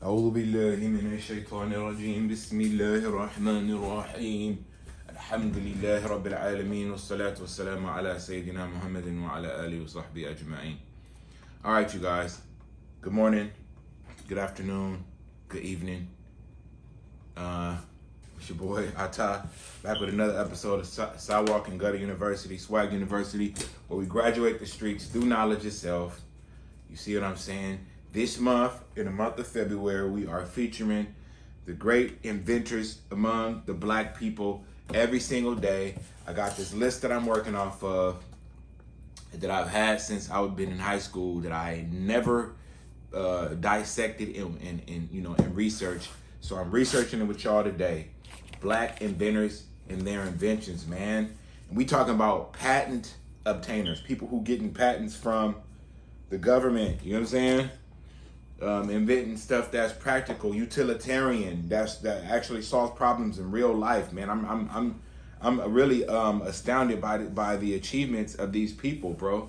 أعوذ بالله من الشيطان الرجيم بسم الله الرحمن الرحيم الحمد لله رب العالمين والصلاة والسلام على سيدنا محمد وعلى آله وصحبه أجمعين. All right, you guys. Good morning, good afternoon, good evening. It's your boy Ata, back with another episode of Sidewalk and Gutter University, Swag University, where we graduate the streets through knowledge itself. You see what I'm saying? This month, in the month of February, we are featuring the great inventors among the black people every single day. I got this list that I'm working off of that I've had since I've been in high school that I never dissected in research. So I'm researching it with y'all today. Black inventors and their inventions, man. And we talking about patent obtainers, people who getting patents from the government, you know what I'm saying? Inventing stuff that's practical, utilitarian, that actually solves problems in real life, man. I'm really astounded by the achievements of these people, bro.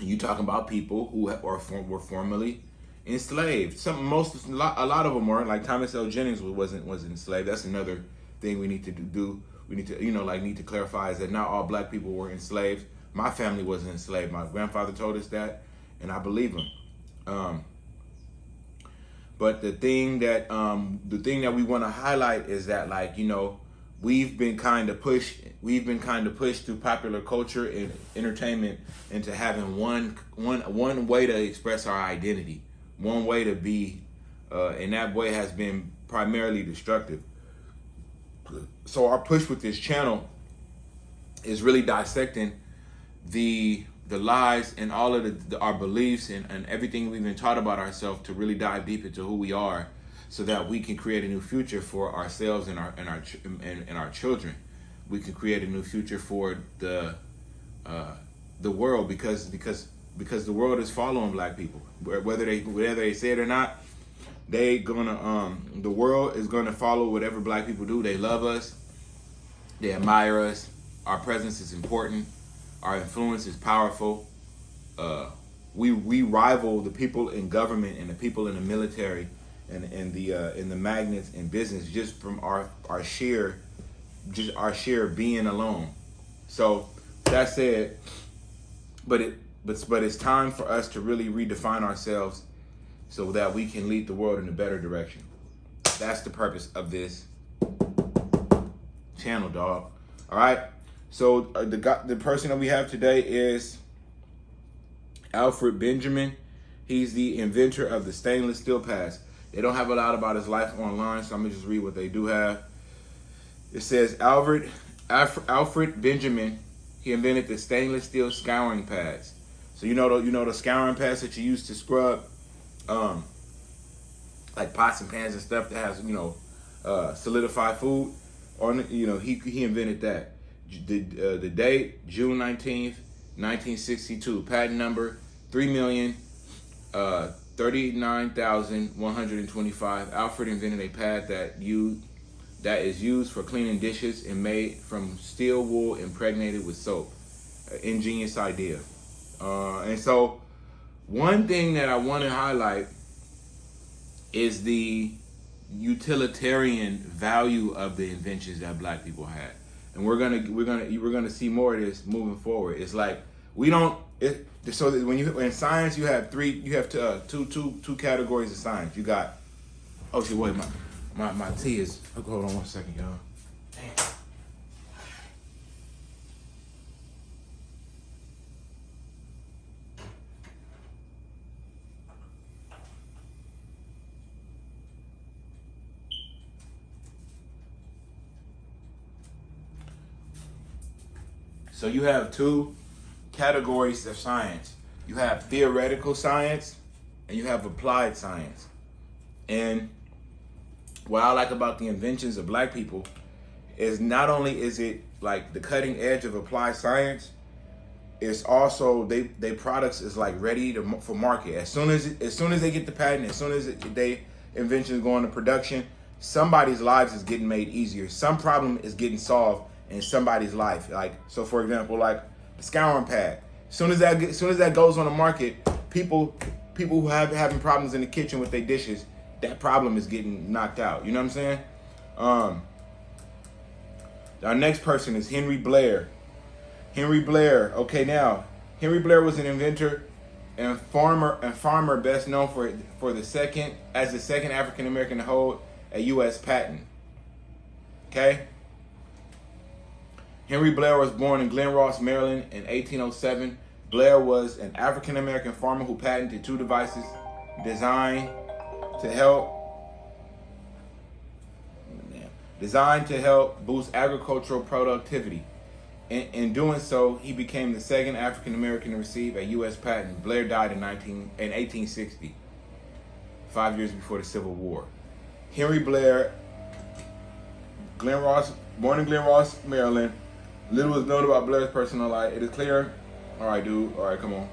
You talking about people who were formerly enslaved. A lot of them weren't. Like Thomas L. Jennings wasn't enslaved. That's another thing we need to do. We need to need to clarify is that not all black people were enslaved. My family wasn't enslaved. My grandfather told us that, and I believe him. But the thing that we want to highlight is that, like, we've been kind of pushed through popular culture and entertainment into having one way to express our identity, one way to be, and that way has been primarily destructive. So our push with this channel is really dissecting the lies and all of our beliefs and everything we've been taught about ourselves to really dive deep into who we are, so that we can create a new future for ourselves and our children. We can create a new future for the world because the world is following black people, whether they say it or not. The world is gonna follow whatever black people do. They love us, they admire us. Our presence is important. Our influence is powerful. We rival the people in government and the people in the military and the magnets in business just from our sheer being alone. So that said, but it's time for us to really redefine ourselves so that we can lead the world in a better direction. That's the purpose of this channel, dog. All right. So the person that we have today is Alfred Benjamin. He's the inventor of the stainless steel pads. They don't have a lot about his life online, so I'm gonna just read what they do have. It says Alfred Benjamin. He invented the stainless steel scouring pads. So you know the scouring pads that you use to scrub, like pots and pans and stuff that has solidified food. He invented that. The date, June 19th, 1962. Patent number 3,039,125. Alfred invented a pad that is used for cleaning dishes and made from steel wool impregnated with soap. Ingenious idea. And so one thing that I want to highlight is the utilitarian value of the inventions that black people had. And we're gonna see more of this moving forward. It's like so that in science you have two categories of science. You got wait, my tea is, hold on one second, y'all. Damn. So you have two categories of science. You have theoretical science and you have applied science. And what I like about the inventions of black people is not only is it like the cutting edge of applied science, it's also they products is like ready for market. As soon as they get the patent, as soon as they inventions go into production, somebody's lives is getting made easier. Some problem is getting solved in somebody's life. Like, so for example, like the scouring pad. As soon as that goes on the market, people people who having problems in the kitchen with their dishes, that problem is getting knocked out. You know what I'm saying? Our next person is Henry Blair. Henry Blair. Okay, now Henry Blair was an inventor and farmer best known for the second African American to hold a U.S. patent. Okay. Henry Blair was born in Glen Ross, Maryland in 1807. Blair was an African American farmer who patented two devices designed to help boost agricultural productivity. In doing so, he became the second African American to receive a U.S. patent. Blair died in 1860, 5 years before the Civil War. Henry Blair, born in Glen Ross, Maryland. Little is known about Blair's personal life. It is clear. All right, dude. All right, come on.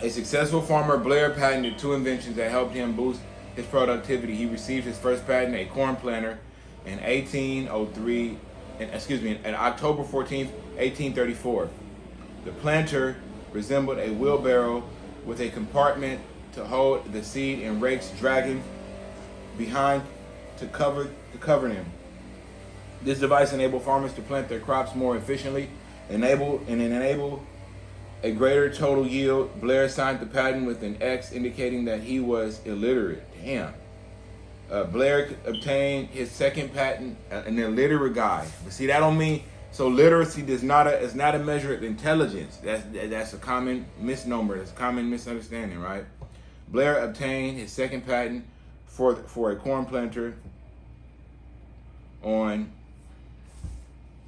A successful farmer, Blair patented two inventions that helped him boost his productivity. He received his first patent, a corn planter, in 1803. On October 14th, 1834. The planter resembled a wheelbarrow with a compartment to hold the seed and rakes dragging behind to cover them. This device enabled farmers to plant their crops more efficiently, enable a greater total yield. Blair signed the patent with an X, indicating that he was illiterate. Damn. Blair obtained his second patent, an illiterate guy. But see, that don't mean so. Literacy is not a measure of intelligence. That's a common misnomer. That's a common misunderstanding, right? Blair obtained his second patent for a corn planter on.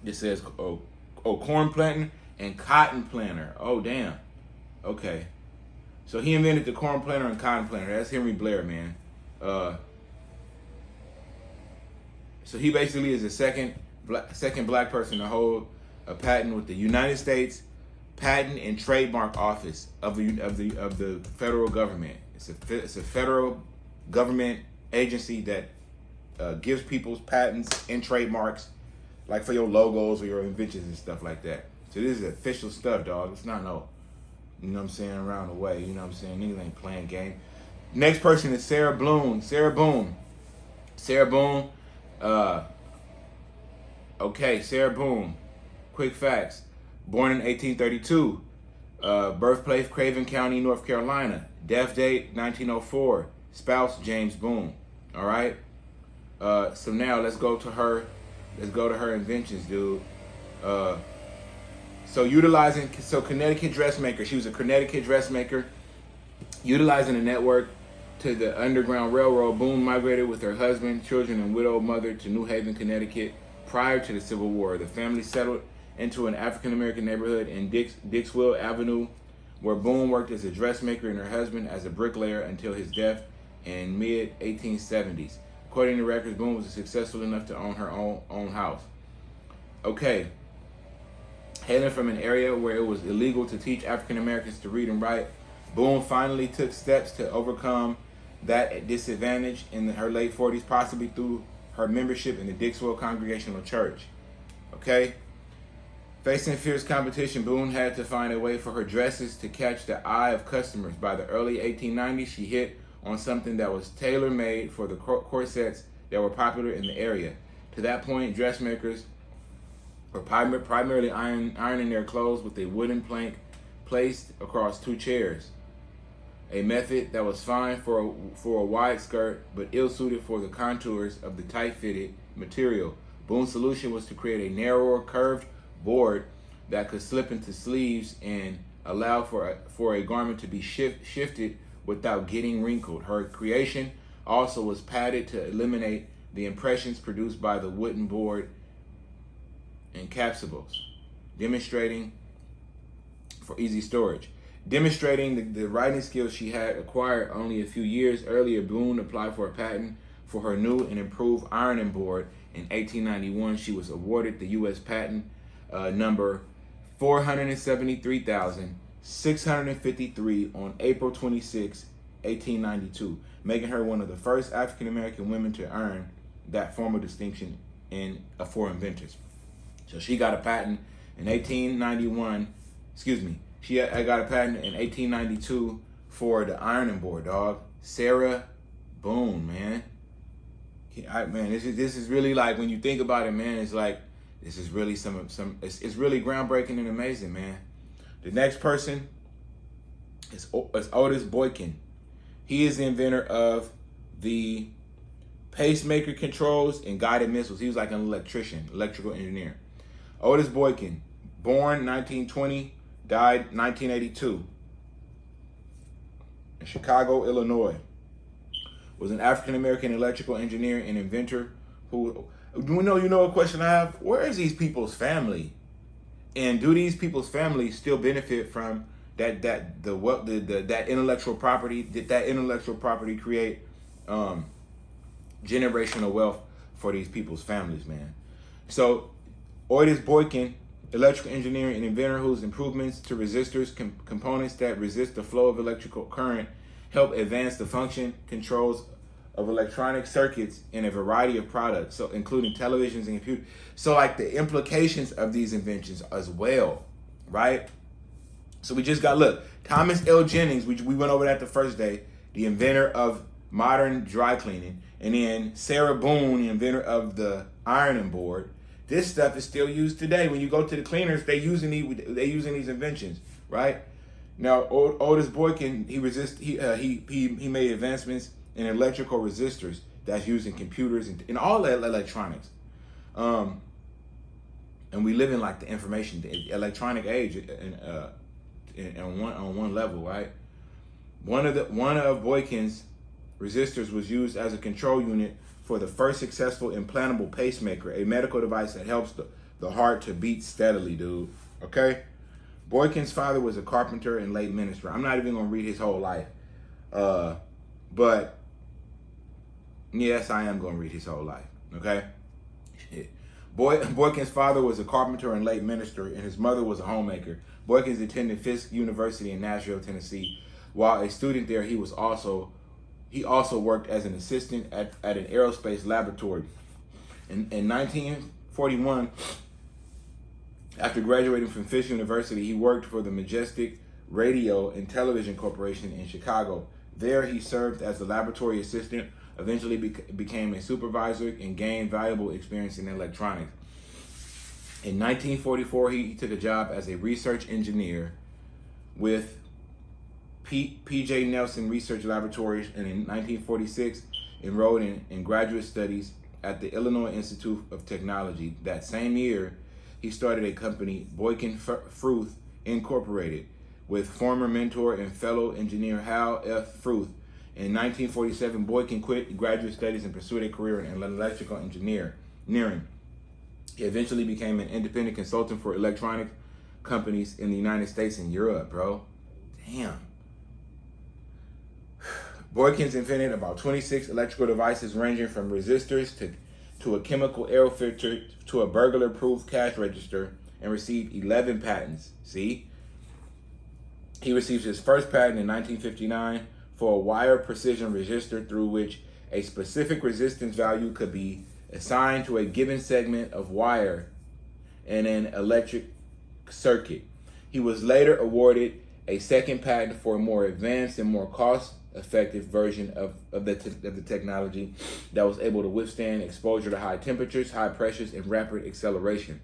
It says corn planting and cotton planter. Oh damn. Okay. So he invented the corn planter and cotton planter. That's Henry Blair, man. So he basically is the second black person to hold a patent with the United States Patent and Trademark Office of the federal government. It's a federal government agency that gives people patents and trademarks, like for your logos or your inventions and stuff like that. So this is official stuff, dog. It's not no, you know what I'm saying, around the way. You know what I'm saying? Niggas ain't playing game. Next person is Sarah Boone. Sarah Boone. Sarah Boone. Quick facts. Born in 1832. Birthplace Craven County, North Carolina. Death date 1904. Spouse James Boone. All right. So now let's go to her inventions, dude. Connecticut dressmaker. She was a Connecticut dressmaker. Utilizing a network to the Underground Railroad, Boone migrated with her husband, children, and widowed mother to New Haven, Connecticut. Prior to the Civil War, the family settled into an African-American neighborhood in Dixwell Avenue, where Boone worked as a dressmaker and her husband as a bricklayer until his death in mid-1870s. According to records, Boone was successful enough to own her own house. Okay. Hailing from an area where it was illegal to teach African-Americans to read and write, Boone finally took steps to overcome that disadvantage in her late 40s, possibly through her membership in the Dixwell Congregational Church. Okay? Facing fierce competition, Boone had to find a way for her dresses to catch the eye of customers. By the early 1890s, she hit on something that was tailor-made for the corsets that were popular in the area. To that point, dressmakers were primarily ironing their clothes with a wooden plank placed across two chairs. A method that was fine for a wide skirt, but ill-suited for the contours of the tight-fitted material. Boone's solution was to create a narrower, curved board that could slip into sleeves and allow for a garment to be shifted without getting wrinkled. Her creation also was padded to eliminate the impressions produced by the wooden board and capsules, demonstrating for easy storage. Demonstrating the writing skills she had acquired only a few years earlier, Boone applied for a patent for her new and improved ironing board. In 1891, she was awarded the U.S. patent number 473,653 on April 26, 1892, making her one of the first African-American women to earn that formal distinction for inventors. So she got a patent in 1891, excuse me, I got a patent in 1892 for the ironing board, dog. Sarah Boone, man. This is really like, when you think about it, man, it's like, this is really it's really groundbreaking and amazing, man. The next person is Otis Boykin. He is the inventor of the pacemaker controls and guided missiles. He was like an electrical engineer. Otis Boykin, born 1920, died 1982. In Chicago, Illinois. Was an African-American electrical engineer and inventor who, you know a question I have? Where is these people's family? And do these people's families still benefit from that intellectual property? Did that intellectual property create generational wealth for these people's families, man? So Otis Boykin, electrical engineer and inventor whose improvements to resistors, components that resist the flow of electrical current, help advance the function controls of electronic circuits in a variety of products, so including televisions and computers. So like the implications of these inventions as well, right? So we just got, look, Thomas L. Jennings, we went over that the first day, the inventor of modern dry cleaning, and then Sarah Boone, the inventor of the ironing board. This stuff is still used today. When you go to the cleaners, they using these inventions, right? Now, Otis Boykin, he made advancements in electrical resistors that's used in computers and in all electronics. And we live in like the electronic age on one level, right? One of Boykin's resistors was used as a control unit for the first successful implantable pacemaker, a medical device that helps the heart to beat steadily, dude. Okay? Boykin's father was a carpenter and late minister. I'm not even going to read his whole life. But, yes, I am going to read his whole life. Okay? Boykin's father was a carpenter and late minister, and his mother was a homemaker. Boykin attended Fisk University in Nashville, Tennessee. While a student there, he also worked as an assistant at an aerospace laboratory. In 1941, after graduating from Fisk University, he worked for the Majestic Radio and Television Corporation in Chicago. There, he served as a laboratory assistant, eventually became a supervisor, and gained valuable experience in electronics. In 1944, he took a job as a research engineer with P.J. Nelson Research Laboratories, and in 1946 enrolled in graduate studies at the Illinois Institute of Technology. That same year, he started a company, Boykin Fruth Incorporated, with former mentor and fellow engineer Hal F. Fruth. In 1947, Boykin quit graduate studies and pursued a career in electrical engineering. He eventually became an independent consultant for electronic companies in the United States and Europe, bro. Damn. Boykins invented about 26 electrical devices ranging from resistors to a chemical air filter to a burglar-proof cash register, and received 11 patents. See? He received his first patent in 1959 for a wire precision resistor through which a specific resistance value could be assigned to a given segment of wire in an electric circuit. He was later awarded a second patent for a more advanced and more cost-effective version of the technology that was able to withstand exposure to high temperatures, high pressures, and rapid acceleration.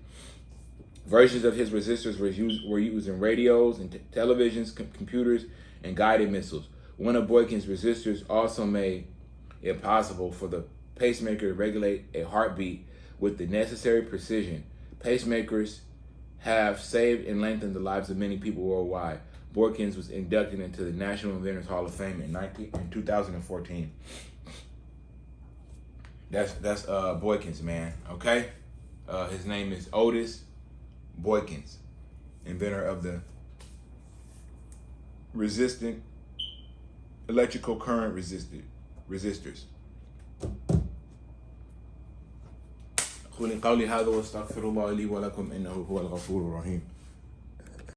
Versions of his resistors were used in radios and televisions, computers, and guided missiles. One of Boykin's resistors also made it possible for the pacemaker to regulate a heartbeat with the necessary precision. Pacemakers have saved and lengthened the lives of many people worldwide. Boykins was inducted into the National Inventors Hall of Fame in 2014. That's Boykins, man. Okay, his name is Otis Boykins, inventor of the resistant electrical current resistors. قولي قولي هذا واستغفر الله لي ولكم إنه هو الغفور الرحيم.